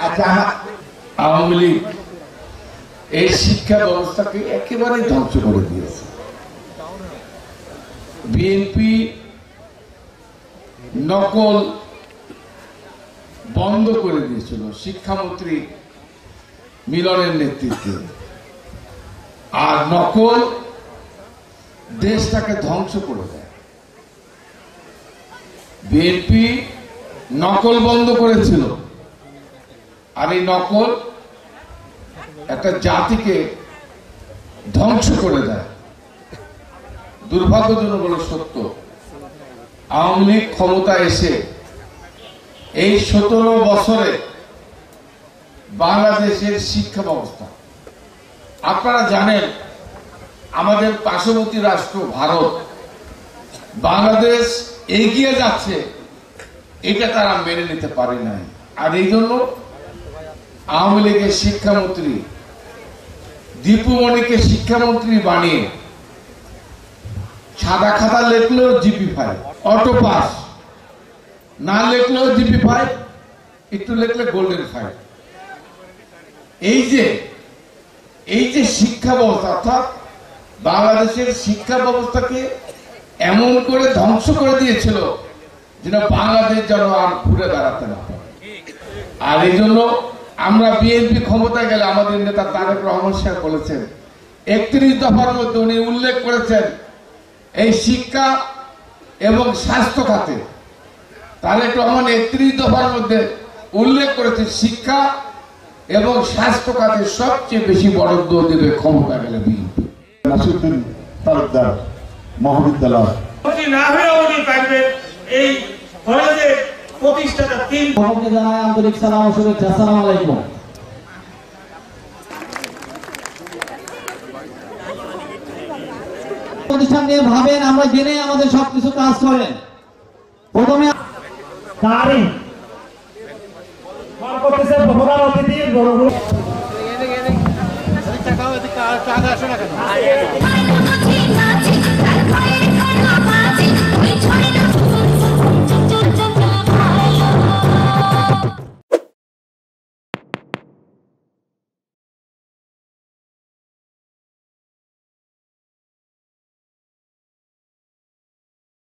আচ্ছা, আওয়ামী লীগ এই শিক্ষা ব্যবস্থাকে একেবারে ধ্বংস করে দিয়েছে। বিএনপি নকল বন্ধ করে দিয়েছিল শিক্ষামন্ত্রী মিলনের নেতৃত্বে, আর নকল দেশটাকে ধ্বংস করে দেয়। বিএনপি নকল বন্ধ করেছিল, আর এই নকল একটা জাতিকে ধ্বংস করে দেয়। দুর্ভাগ্যজনক বলে সত্য, আওয়ামী লীগ ক্ষমতা এসে এই 17 বছরে বাংলাদেশের শিক্ষা ব্যবস্থা, আপনারা জানেন আমাদের পার্শ্ববর্তী রাষ্ট্র ভারত বাংলাদেশ এগিয়ে যাচ্ছে, এটা তারা মেনে নিতে পারে নাই। আর এই জন্য আওয়ামী লীগের শিক্ষামন্ত্রী দীপুমণিকে শিক্ষামন্ত্রী বানিয়ে সাদা খাতা লিখলেও জিপি5, অটো পাস না লিখলেও জিপি5, একটু লিখলে গোল্ডেন 5। এই যে শিক্ষা ব্যবস্থা, অর্থাৎ বাংলাদেশের শিক্ষা ব্যবস্থাকে এমন করে ধ্বংস করে দিয়েছিল যেন বাংলাদেশ যেন আর ঘুরে দাঁড়াতে না পারে। আর এই জন্য আমরা বিএনপি ক্ষমতায় গেলে আমাদের নেতা তারেক রহমান সাহেব বলেছেন, 31 দফার মধ্যে উনি উল্লেখ করেছেন এই শিক্ষা এবং স্বাস্থ্য খাতে তারেক রহমান 31 দফার মধ্যে উল্লেখ করেছে শিক্ষা এবং স্বাস্থ্য খাতে সবচেয়ে বেশি বরাদ্দ দেবে ক্ষমতা গেলে বিএনপি। নাসিরউদ্দিন তালুকদার মহাবিদ্যালয় না হয়ে উনি পারবেন এই কলেজের প্রতিষ্ঠাতা 3 সকলকে জানাই আন্তরিক সালাম ও শুভেচ্ছা। আসসালামু আলাইকুম। প্রতিষ্ঠান নিয়ে ভাবেন, আমরা জেনে আমাদের সবকিছু কাজ করেন। প্রথমে তারিখ করতেছে প্রধান অতিথি বড় টাকা আসে না কেন